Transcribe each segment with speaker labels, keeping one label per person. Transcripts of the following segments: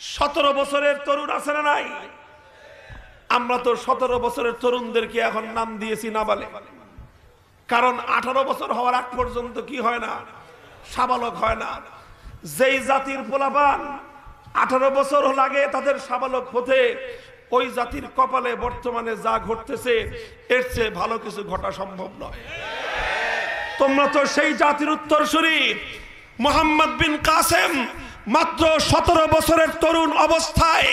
Speaker 1: 17 বছরের তরুণ আছে না নাই? আমরা তো 17 বছরের তরুণদেরকে এখন নাম দিয়েছি নাবালেগ, কারণ 18 বছর হওয়ার আগ পর্যন্ত কি হয় না? সাবালক হয় না। যেই জাতির পোলাপান 18 বছর লাগে তাদের সাবালক হতে, ওই জাতির কপালে বর্তমানে যা ঘটতেছে এর চেয়ে ভালো কিছু ঘটা সম্ভব নয়। তোমরা তো সেই জাতির উত্তরসূরি। মোহাম্মদ বিন কাসেম মাত্র 17 বছরের তরুণ অবস্থায়,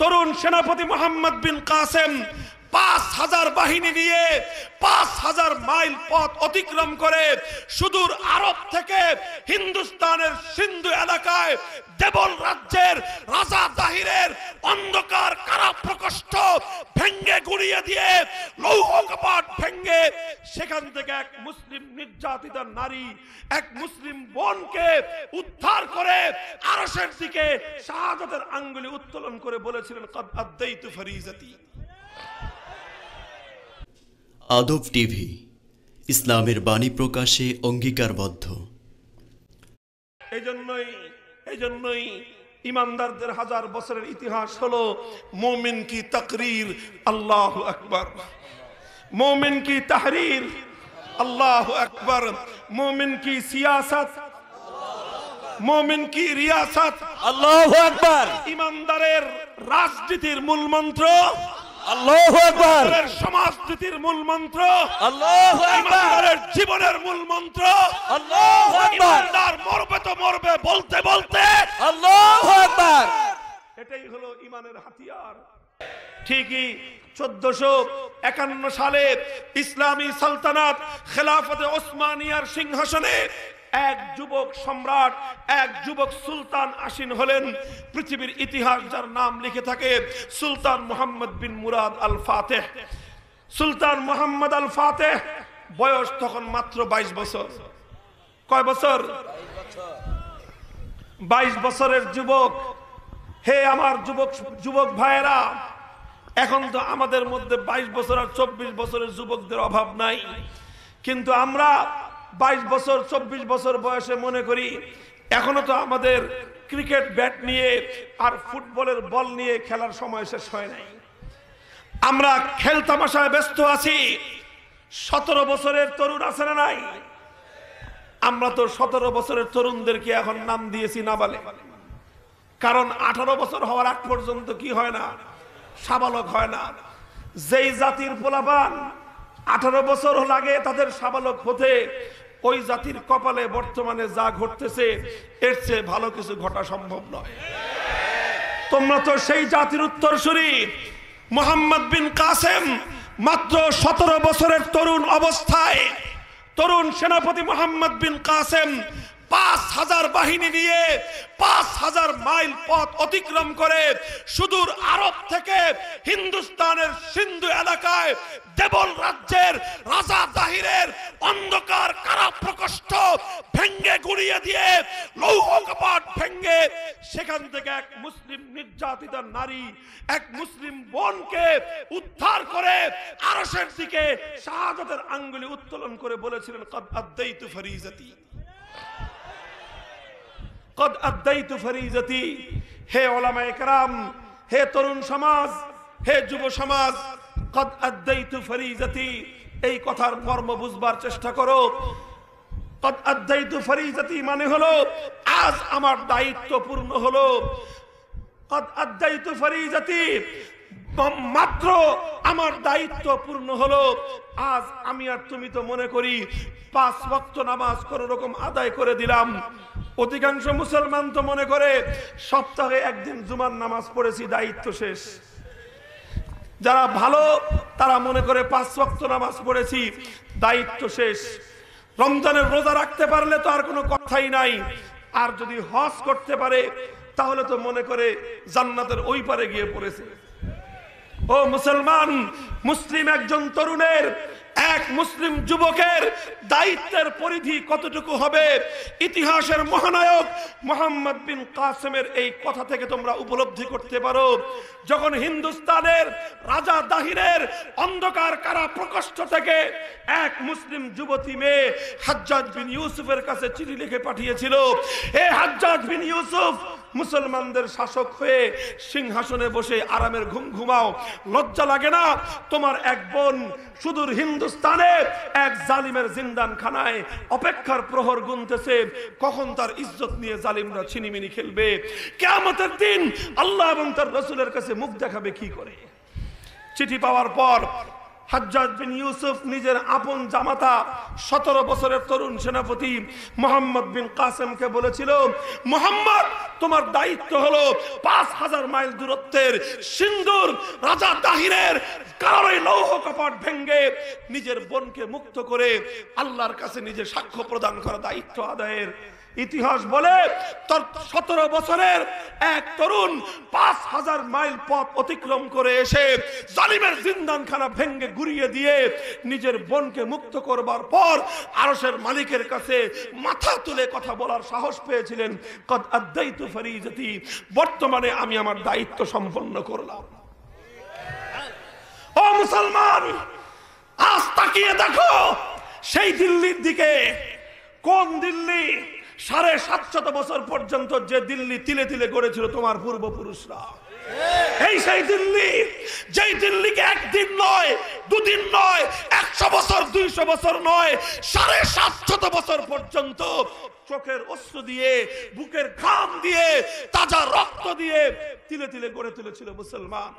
Speaker 1: তরুণ সেনাপতি মোহাম্মদ বিন কাসেম 5000 বাহিনী নিয়ে 5000 মাইল পথ অতিক্রম করে সুদূর আরব থেকে হিন্দুস্তানের সিন্ধু এলাকায় দেবল রাজ্যের রাজা তাহিরের অন্ধকার কারা প্রকোষ্ঠ ভেঙ্গে গুড়িয়ে দিয়ে, লৌহ কপাট ভেঙ্গে সেখান থেকে এক মুসলিম নির্যাতিতা নারী, এক মুসলিম বোনকে উদ্ধার করে আরশের দিকে শাহাদাতের আঙ্গুলি উত্তোলন করে বলেছিলেন, কদ আদাইতু ফরিজাতি।
Speaker 2: আদব টিভি ইসলামের বাণী প্রকাশে অঙ্গীকারবদ্ধ।
Speaker 1: এই জন্যই ইমানদারদের 1000 বছরের ইতিহাস হলো মোমিন কি তাকরীর আল্লাহু আকবার, মোমিন কি তাহরীর আল্লাহু আকবার, মোমিন কি সিয়াসত, মোমিন কি রিয়াসত
Speaker 3: আল্লাহু আকবার।
Speaker 1: ইমানদারের রাজনীতির মূল মন্ত্র
Speaker 3: আল্লাহু আকবার।
Speaker 1: সমাজনীতির মূল মন্ত্র
Speaker 3: আল্লাহু আকবার।
Speaker 1: ইমানদারের জীবনের মূল মন্ত্র
Speaker 3: আল্লাহু আকবার।
Speaker 1: ইমানদার মরবে তো মরবে বলতে বলতে
Speaker 3: আল্লাহু আকবার।
Speaker 1: এটাই হলো ঈমানের হাতিয়ার। ঠিকই 1451 সালে ইসলামী সালতানাত খেলাফতে ওসমানিয়ার সিংহাসনে এক যুবক সম্রাট, এক যুবক সুলতান আসীন হলেন। পৃথিবীর ইতিহাস যার নাম লিখে থাকে সুলতান মুহাম্মদ বিন মুরাদ আল ফাতেহ। সুলতান মুহাম্মদ আল ফাতেহ বয়স তখন মাত্র 22 বছর। কয় বছর? 22 বছরের যুবক। হে আমার যুবক ভাইয়েরা, এখন তো আমাদের মধ্যে 22 বছর আর 24 বছরের যুবকদের অভাব নাই, কিন্তু আমরা 22 বছর 24 বছর বয়সে মনে করি এখনো তো আমাদের ক্রিকেট ব্যাট নিয়ে আর ফুটবলের বল নিয়ে খেলার সময় শেষ হয় নাই। আমরা খেলতামাশায় ব্যস্ত আছি। 17 বছরের তরুণ আছে না নাই? আমরা তো 17 বছরের তরুণদেরকে এখন নাম দিয়েছি নাবালেগ, কারণ 18 বছর হওয়ার আগ পর্যন্ত কি হয় না? সাবালক হয় না। যেই জাতির পোলাপান 18 বছর লাগে তাদের সাবালক হতে, ওই জাতির কপালে বর্তমানে যা ঘটতেছে এর চেয়ে ভালো কিছু ঘটা সম্ভব নয়। তোমরা তো সেই জাতির উত্তরসূরি। মোহাম্মদ বিন কাসেম মাত্র 17 বছরের তরুণ অবস্থায়, তরুণ সেনাপতি মোহাম্মদ বিন কাসেম 5000 বাহিনী নিয়ে 5000 মাইল পথ অতিক্রম করে সুদূর আরব থেকে হিন্দুস্তানের সিন্ধু এলাকায় দেবল রাজ্যের রাজা তাহিরের অন্ধকার কারা প্রকোষ্ঠ ভেঙ্গে গুড়িয়ে দিয়ে, লৌহ কপাট ভেঙ্গে সেখান থেকে এক মুসলিম নির্যাতিতা নারী, এক মুসলিম বোনকে উদ্ধার করে আরশের দিকে শাহাদাতের আঙ্গুলি উত্তোলন করে বলেছিলেন, কদ আদাইতু ফরিজাতি, কদ আদাইতু ফরিজাতি। হে উলামায়ে কেরাম, হে তরুণ সমাজ, হে যুব সমাজ, কদ আদাইতু ফরিজাতি, এই কথার মর্ম বুঝবার চেষ্টা করো। কদ আদাইতু ফরিজাতি মানে হলো আজ আমার দায়িত্ব পূর্ণ হলো। কদ আদাইতু ফরিজাতি মাত্র আমার দায়িত্ব পূর্ণ হলো। আজ আমি আর তুমি তো মনে করি 5 ওয়াক্ত নামাজ কোন রকম আদায় করে দিলাম। অধিকাংশ মুসলমান তো মনে করে সপ্তাহে একদিন জুমার নামাজ পড়েছি, দায়িত্ব শেষ। যারা ভালো তারা মনে করে 5 ওয়াক্ত নামাজ পড়েছি, দায়িত্ব শেষ। রমজানের রোজা রাখতে পারলে তো আর কোনো কথাই নাই। আর যদি হজ করতে পারে তাহলে তো মনে করে জান্নাতের ওই পারে গিয়ে পড়েছে। ও মুসলমান, মুসলিম একজন তরুণের, এক মুসলিম যুবকের দায়িত্বের পরিধি কতটুকু হবে, ইতিহাসের মহানায়ক মুহাম্মদ বিন কাসেমের এই কথা থেকে তোমরা উপলব্ধি করতে পারো। যখন হিন্দুস্তানের রাজা দাহিরের অন্ধকার কারা প্রকোষ্ঠ থেকে এক মুসলিম যুবতী মেয়ে হাজ্জাজ বিন ইউসুফের কাছে চিঠি লিখে পাঠিয়েছিল, হে হাজ্জাজ বিন ইউসুফ, মুসলমানদের শাসক হয়ে সিংহাসনে বসে আরামের ঘুম ঘুমাও, লজ্জা লাগে না? তোমার এক বোন সুদূর হিন্দুস্তানে এক জালিমের জিন্দানখানায় অপেক্ষার প্রহর গুনতেছে, কখন তার ইজ্জত নিয়ে জালিমরা ছিনিমিনি খেলবে। কিয়ামতের দিন আল্লাহ এবং তার রাসূলের কাছে মুখ দেখাবে কি করে? চিঠি পাওয়ার পর হাজ্জাজ বিন ইউসুফ নিজের আপন জামাতা 17 বছরের তরুণ সেনাপতি মোহাম্মদ বিন কাসেমকে বলেছিল, মোহাম্মদ, তোমার দায়িত্ব হলো 5000 মাইল দূরত্বের সিন্ধুর রাজা দাহিরের কারার লৌহ কপাট ভেঙ্গে নিজের বোনকে মুক্ত করে আল্লাহর কাছে নিজের সাক্ষ্য প্রদান করা দায়িত্ব আদায়ের। ইতিহাস বলে 17 বছরের এক তরুণ 5000 মাইল পথ অতিক্রম করে এসে জালিমের জিন্দানখানা ভেঙ্গে গুড়িয়ে দিয়ে নিজের বোনকে মুক্ত করবার পর আরশের মালিকের কাছে মাথা তুলে কথা বলার সাহস পেয়েছিলেন, কদ আদাইতু ফরিজতি, বর্তমানে আমি আমার দায়িত্ব সম্পন্ন করলাম। ও মুসলমান, আজ তাকিয়ে দেখো সেই দিল্লির দিকে। কোন দিল্লি? 750 বছর পর্যন্ত যে দিল্লি তিলে তিলে গড়েছিল তোমার পূর্বপুরুষরা। এই সেই দিল্লি, যেই দিল্লিকে একদিন নয়, দুদিন নয়, 100 বছর, 200 বছর নয়, 750 বছর পর্যন্ত চোখের অশ্রু দিয়ে, বুকের ঘাম দিয়ে, তাজা রক্ত দিয়ে তিলে তিলে গড়ে তুলেছিল মুসলমান।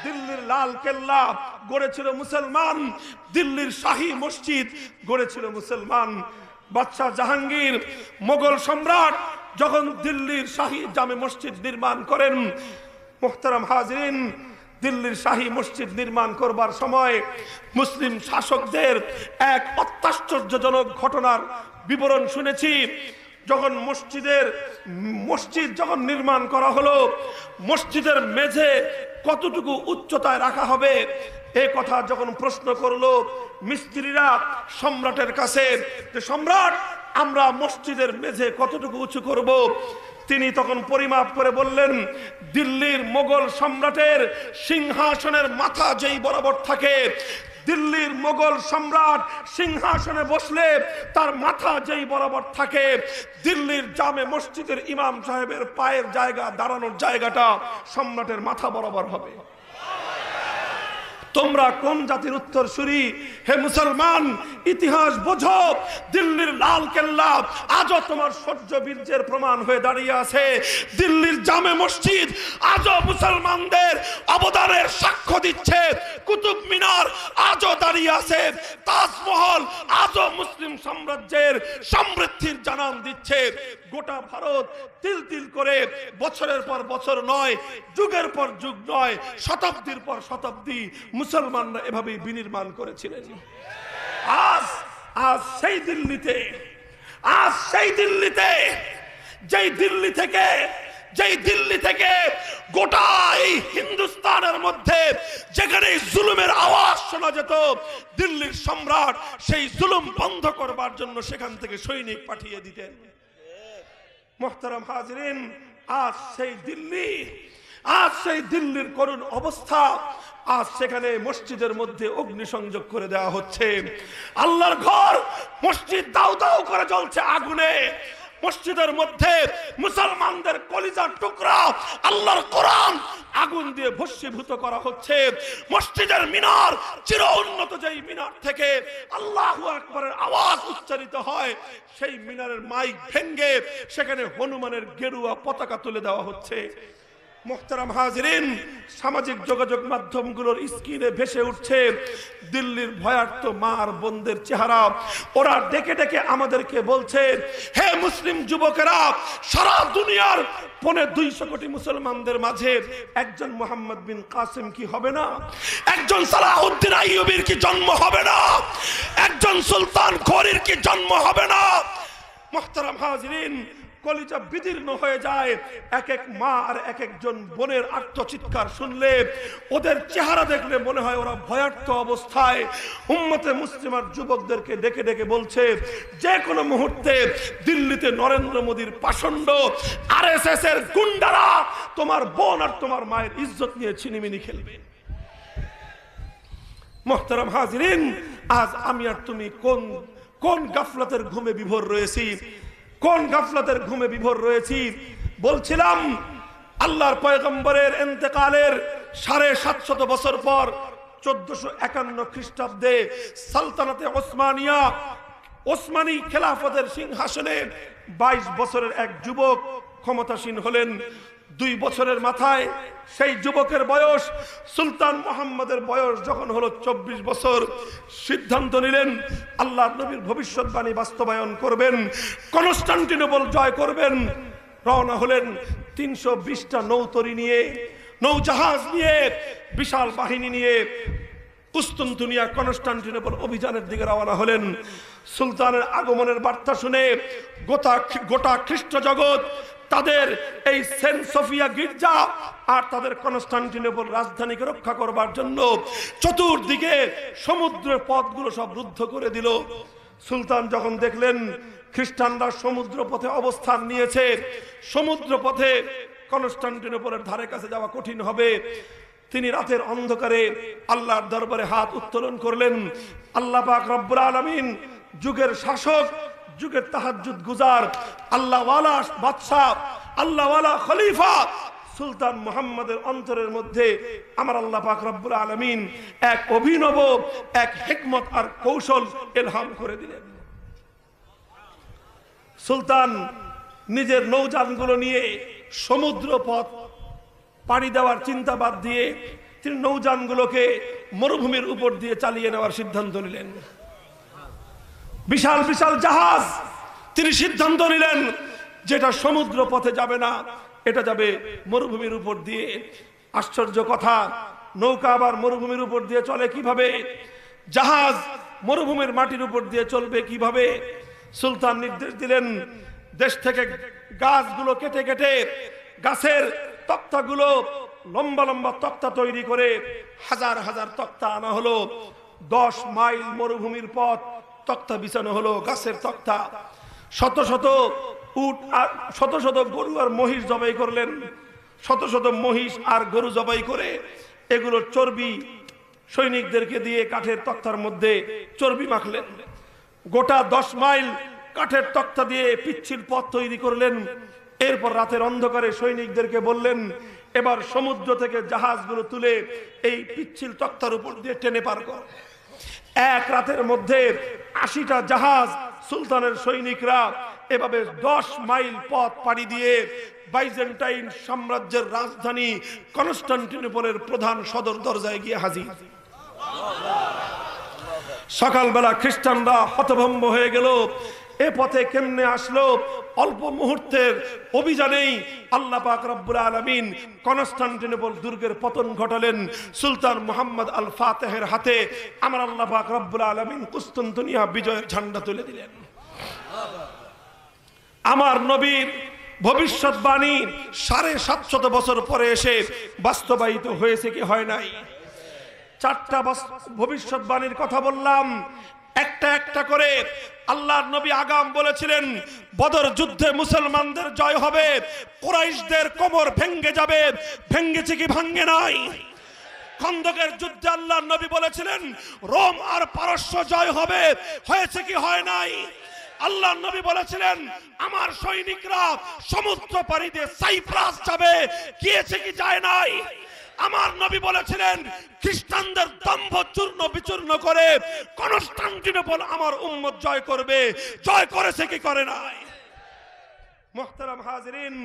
Speaker 1: দিল্লির লাল কেল্লা গড়েছিল মুসলমান, দিল্লির শাহী মসজিদ গড়েছিল মুসলমান। বাদশাহ জাহাঙ্গীর মোগল সম্রাট যখন দিল্লির শাহী জামে মসজিদ নির্মাণ করেন, মুহতারাম হাজরিন, দিল্লির শাহী মসজিদ নির্মাণ করবার সময় মুসলিম শাসকদের এক অত্যাশ্চর্যজনক ঘটনার বিবরণ শুনেছি। যখন মসজিদ যখন নির্মাণ করা হলো, মসজিদের মেঝে কতটুকু উচ্চতায় রাখা হবে এই কথা যখন প্রশ্ন করলো মিস্ত্রিরা সম্রাটের কাছে, যে সম্রাট, আমরা মসজিদের মেঝে কতটুকু উঁচু করব, তিনি তখন পরিমাপ করে বললেন, দিল্লির মোগল সম্রাটের সিংহাসনের মাথা যেই বরাবর থাকে, দিল্লির মোগল সম্রাট সিংহাসনে বসলে তার মাথা যেই বরাবর থাকে, দিল্লির জামে মসজিদের ইমাম সাহেবের পায়ের জায়গা, দাঁড়ানোর জায়গাটা সম্রাটের মাথা বরাবর হবে। তোমরা কোন জাতির উত্তরসূরি? হে মুসলমান, ইতিহাস বোঝো। দিল্লির লাল কেল্লা আজও তোমার শৌর্য বীর্যের প্রমাণ হয়ে দাঁড়িয়ে আছে। দিল্লির জামে মসজিদ আজও মুসলমানদের অবদানের সাক্ষ্য দিচ্ছে। কুতুব মিনার আজও দাঁড়িয়ে আছে। তাজমহল আজও মুসলিম সাম্রাজ্যের সমৃদ্ধির জানান দিচ্ছে। গোটা ভারত তিল তিল করে বছরের পর বছর নয়, যুগের পর যুগ নয়, শতাব্দীর পর শতাব্দী মুসলমানরা এভাবেই বিনির্মাণ করেছিলেন। আজ সেই দিল্লিতে, যেই দিল্লি থেকে গোটা এই হিন্দুস্তানের মধ্যে যেখানে জুলুমের আওয়াজ শোনা যেত, দিল্লির সম্রাট সেই জুলুম বন্ধ করবার জন্য সেখান থেকে সৈনিক পাঠিয়ে দিতেন। মুহতারাম হাজরিন, আজ সেই দিল্লির করুণ অবস্থা। আজ সেখানে মসজিদের মধ্যে অগ্নিসংযোগ করে দেওয়া হচ্ছে। আল্লাহর ঘর মসজিদ দাউ দাউ করে জ্বলছে আগুনে। মসজিদের মধ্যে মুসলমানদের কলিজার টুকরা আল্লাহর কোরআন আগুন দিয়ে ভস্মীভূত করা হচ্ছে। মসজিদের মিনার, চির উন্নত যেই মিনার থেকে আল্লাহু আকবারের আওয়াজ উচ্চারিত হয়, সেই মিনারের মাইক ভেঙ্গে সেখানে হনুমানের গেরুয়া পতাকা তুলে দেওয়া হচ্ছে। মুহতারাম হাজরিন, সামাজিক যোগাযোগ মাধ্যমগুলোর স্ক্রিনে ভেসে উঠছে দিল্লির ভয়ার্ত মা আর বোনদের চেহারা। ওরা ডেকে ডেকে আমাদেরকে বলছে, হে মুসলিম যুবকেরা, সারা দুনিয়ার 250 কোটি মুসলমানদের মাঝে একজন মোহাম্মদ বিন কাসেম কি হবে না? একজন সালাহুদ্দিন আইয়ুবীর কি জন্ম হবে না? একজন সুলতান ঘোরির কি জন্ম হবে না? মুহতারাম হাজরিন, কলিজা বিদীর্ণ হয়ে যায়। এক এক মা আর এক একজন বোনের আর্তচিৎকার শুনলে, ওদের চেহারা দেখলে মনে হয় ওরা ভয়ার্ত অবস্থায়। উম্মতে মুসলিমার যুবকদেরকে ডেকে ডেকে বলছে, যে কোনো মুহূর্তে দিল্লিতে নরেন্দ্র মোদীর পাষণ্ড আরএসএস এর গুন্ডারা তোমার বোন আর তোমার মায়ের ইজ্জত নিয়ে ছিনিমিনি খেলবে। মুহতারাম হাজরিন, আজ আমি আর তুমি কোন গাফলাতের ঘুমে বিভোর রয়েছি? বলছিলাম আল্লাহর পয়গম্বরের ইন্তেকালের 750 বছর পর 1451 খ্রিস্টাব্দে সালতানাতে ওসমানিয়া ওসমানী খেলাফতের সিংহাসনে 22 বছরের এক যুবক ক্ষমতাসীন হলেন। 2 বছরের মাথায় সেই যুবকের বয়স, সুলতান মুহাম্মদের বয়স যখন হলো 24 বছর, সিদ্ধান্ত নিলেন আল্লাহর নবীর ভবিষ্যৎবাণী বাস্তবায়ন করবেন, কনস্টান্টিনোপল জয় করবেন। রওনা হলেন 320টা নৌতরি নিয়ে, নৌজাহাজ নিয়ে, বিশাল বাহিনী নিয়ে কুস্তুনতুনিয়া কনস্টান্টিনোপল অভিযানের দিকে রওনা হলেন। সুলতানের আগমনের বার্তা শুনে গোটা খ্রিস্ট জগৎ তাদের এই সেন্ট সোফিয়া গির্জা আর তাদের কনস্টান্টিনোপল রাজধানীকে রক্ষা করবার জন্য চতুর্দিকে সমুদ্রের পথগুলো সব রুদ্ধ করে দিল। সুলতান যখন দেখলেন খ্রিস্টানরা সমুদ্র পথে অবস্থান নিয়েছে, সমুদ্র পথে কনস্টান্টিনোপলের ধারে কাছে যাওয়া কঠিন হবে, তিনি রাতের অন্ধকারে আল্লাহর দরবারে হাত উত্তোলন করলেন। আল্লাহ পাক রব্বুল আলামিন, যুগের শাসক, যুগের তাহাজ্জুদ গুজার, আল্লাহওয়ালা বাদশাহ, আল্লাহওয়ালা খলিফা সুলতান মুহাম্মদের অন্তরের মধ্যে আমার আল্লাহ পাক রব্বুল আলামিন এক অভিনব এক হিকমত আর কৌশল ইলহাম করে দিলেন। সুলতান নিজের নৌযানগুলো নিয়ে সমুদ্র পথ পাড়ি দেওয়ার চিন্তা বাদ দিয়ে তিনি নৌযানগুলোকে মরুভূমির উপর দিয়ে চালিয়ে নেওয়ার সিদ্ধান্ত নিলেন। বিশাল বিশাল জাহাজ তিনি সিদ্ধান্ত নিলেন যেটা সমুদ্র পথে যাবে না, এটা যাবে মরুভূমির উপর দিয়ে। আশ্চর্য কথা, নৌকা আবার মরুভূমির উপর দিয়ে চলে কিভাবে? জাহাজ মরুভূমির মাটির উপর দিয়ে চলবে কিভাবে? সুলতান নির্দেশ দিলেন দেশ থেকে গাছগুলো কেটে কেটে গাছের তক্তাগুলো, লম্বা লম্বা তক্তা তৈরি করে হাজার হাজার তক্তা আনা হলো। 10 মাইল মরুভূমির পথ তক্তা বিছানো হলো, গাছের তক্তা। শত শত উট আর শত শত গরু আর মহিষ জবাই করলেন, শত শত মহিষ আর গরু জবাই করে এগুলোর চর্বি সৈনিকদেরকে দিয়ে কাঠের তক্তার মধ্যে চর্বি মাখলেন। গোটা 10 মাইল কাঠের তক্তা দিয়ে পিচ্ছিল পথ তৈরি করলেন। এরপর রাতের অন্ধকারে সৈনিকদেরকে বললেন, এবার সমুদ্র থেকে জাহাজগুলো তুলে এই পিচ্ছিল তক্তার উপর দিয়ে টেনে পার কর। এক রাতের মধ্যে 80টা জাহাজ সুলতানের সৈনিকরা এভাবে 10 মাইল পথ পাড়ি দিয়ে বাইজেন্টাইন সাম্রাজ্যের রাজধানী কনস্টান্টিনোপলের প্রধান সদর দরজায় গিয়ে হাজির। সকালবেলা খ্রিস্টানরা হতভম্ব হয়ে গেল, এ পথে কেমনে আসলো? অল্প মুহূর্তের অভিযানেই আল্লাহ পাক রব্বুল আলামিন কনস্টান্টিনোপল দুর্গের পতন ঘটালেন। সুলতান মুহাম্মদ আল ফাতেহের হাতে আমার আল্লাহ পাক রব্বুল আলামিন কুস্তুনতুনিয়া বিজয়ের ঝান্ডা তুলে দিলেন। আমার নবীর ভবিষ্যৎবাণী 750 বছর পরে এসে বাস্তবায়িত হয়েছে কি হয় নাই? 4টা ভবিষ্যৎবাণীর কথা বললাম, একটা একটা করে আল্লাহর নবী আগাম বলেছিলেন বদর যুদ্ধে মুসলমানদের জয় হবে, কুরাইশদের কোমর ভেঙে যাবে, ভেঙেছে কি ভাঙে নাই? খন্দকের যুদ্ধে আল্লাহর নবী বলেছিলেন রোম আর পারস্য জয় হবে, হয়েছে কি হয় নাই? আল্লাহর নবী বলেছিলেন আমার সৈনিকরা সমুদ্র পাড়ি দিয়ে সাইপ্রাস যাবে, গিয়েছে কি যায় নাই? আমার নবী বলেছিলেন খ্রিস্টানদের দম্ভ চূর্ণ বিচূর্ণ করে কনস্টান্টিনোপল আমার উম্মত জয় করবে, জয় করেছে কি করে নাই? মুহতারাম হাজিরিন,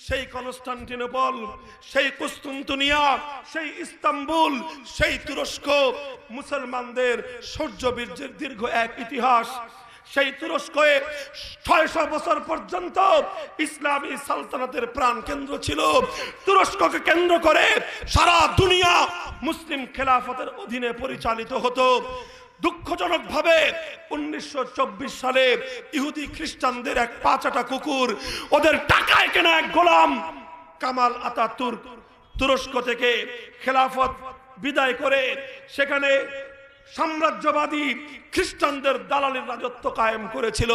Speaker 1: সেই কনস্টান্টিনোপল, সেই কুস্তুনতুনিয়া, সেই ইস্তাম্বুল, সেই তুরস্ক মুসলমানদের শৌর্য বীর্যের দীর্ঘ এক ইতিহাস। সেই তুরস্কে 600 বছর পর্যন্ত ইসলামী সালতানাতের প্রাণ কেন্দ্র ছিল। তুরস্ককে কেন্দ্র করে সারা দুনিয়া মুসলিম খেলাফতের অধীনে পরিচালিত হতো। দুঃখজনক ভাবে 1924 সালে ইহুদি খ্রিস্টানদের এক পাচাটা কুকুর, ওদের টাকায় কেনা এক গোলাম কামাল আতাতুর্ক তুরস্ক থেকে খেলাফত বিদায় করে সেখানে সাম্রাজ্যবাদী খ্রিস্টানদের দালালির রাজত্ব কায়েম করেছিল।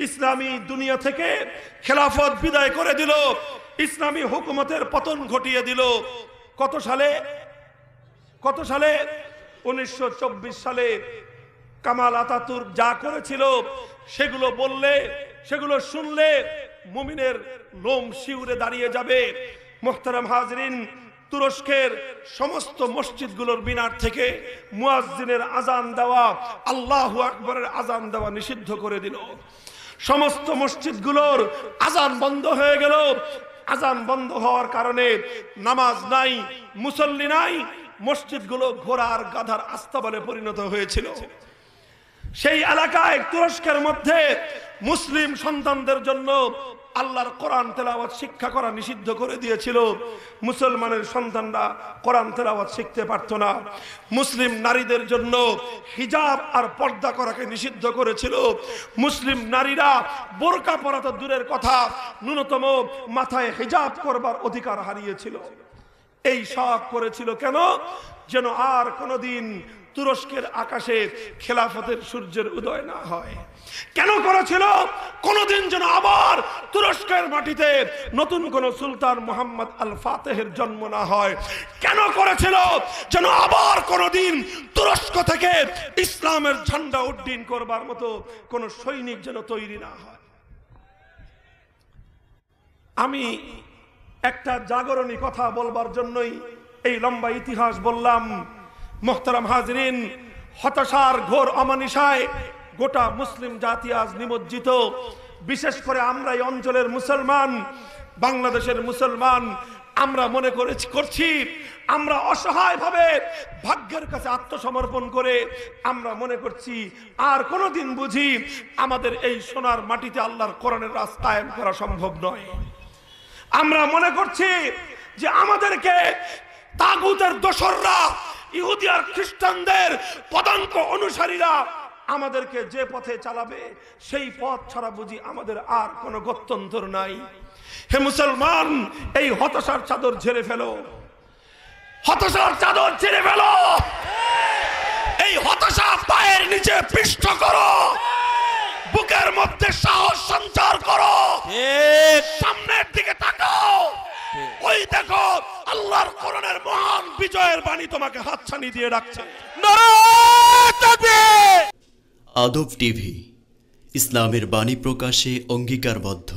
Speaker 1: ইসলামী দুনিয়া থেকে খেলাফত বিদায় করে দিল, ইসলামী হুকুমতের পতন ঘটিয়ে দিল। কত সালে? 1924 সালে কামাল আতাতুর্ক যা করেছিল সেগুলো বললে, সেগুলো শুনলে মুমিনের লোম শিউরে দাঁড়িয়ে যাবে। মুহতারাম হাজরিন, তুরস্কের সমস্ত মসজিদগুলোর মিনার থেকে মুয়াজ্জিনের আজান দেওয়া, আল্লাহু আকবরের আজান দেওয়া নিষিদ্ধ করে দিল। সমস্ত মসজিদগুলোর আজান বন্ধ হয়ে গেল। আজান বন্ধ হওয়ার কারণে নামাজ নাই, মুসল্লি নাই, মসজিদগুলো ঘোড়ার গাধার আস্তাবলে পরিণত হয়েছিল। সেই এলাকায় তুরস্কের মধ্যে মুসলিম সন্তানদের জন্য আল্লাহর কোরআন তেলাওয়াত শিক্ষা করা নিষিদ্ধ করে দিয়েছিল। মুসলমানের সন্তানরা কোরআন তেলাওয়াত শিখতে পারত না। মুসলিম নারীদের জন্য হিজাব আর পর্দা করাকে নিষিদ্ধ করেছিল। মুসলিম নারীরা বোরকা পরা তো দূরের কথা, ন্যূনতম মাথায় হিজাব করবার অধিকার হারিয়েছিল। এই সব করেছিল কেন? যেন আর কোনোদিন তুরস্কের আকাশে খেলাফতের সূর্যের উদয় না হয়। কেন করেছিল? কোনদিন যেন আবার তুরস্কের মাটিতে নতুন কোন সুলতান মোহাম্মদ আল ফাতেহের জন্ম না হয়। কেন করেছিল? যেন আবার কোনদিন তুরস্ক থেকে ইসলামের ঝান্ডা উড্ডীন করবার মতো কোন সৈনিক যেন তৈরি না হয়। আমি একটা জাগরণী কথা বলবার জন্যই এই লম্বা ইতিহাস বললাম। মুহতারাম হাজরিন, হতাশার ঘোর অমানিসায় গোটা মুসলিম জাতি আজ নিমজ্জিত। বিশেষ করে আমরা এই অঞ্চলের মুসলমান, বাংলাদেশের মুসলমান, আমরা মনে করছি আমরা অসহায়ভাবে ভাগ্যের কাছে আত্মসমর্পণ করে আমরা মনে করছি আর কোনোদিন বুঝি আমাদের এই সোনার মাটিতে আল্লাহর কোরআনের রাজ কায়েম করা সম্ভব নয়। আমরা মনে করছি যে আমাদেরকে তাগুতের দোসররা, ইহুদি আর খ্রিস্টানদের পদাঙ্ক অনুসারীরা আমাদেরকে যে পথে চালাবে সেই পথ ছাড়া বুঝি আমাদের আর কোনো গত্যন্তর নাই। হে মুসলমান, এই হতাশার চাদর ঝেড়ে ফেলো, হতাশার চাদর ঝেড়ে ফেলো। এই হতাশা পায়ের নিচে পিষ্ট করো, বুকের মধ্যে সাহস সঞ্চার করো, সামনের দিকে তাকাও। ওই দেখো আল্লাহর কোরআনের মহান বিজয়ের বাণী তোমাকে হাতছানি দিয়ে ডাকছে।
Speaker 2: আদব টিভি ইসলামের বাণী প্রকাশে অঙ্গীকারবদ্ধ।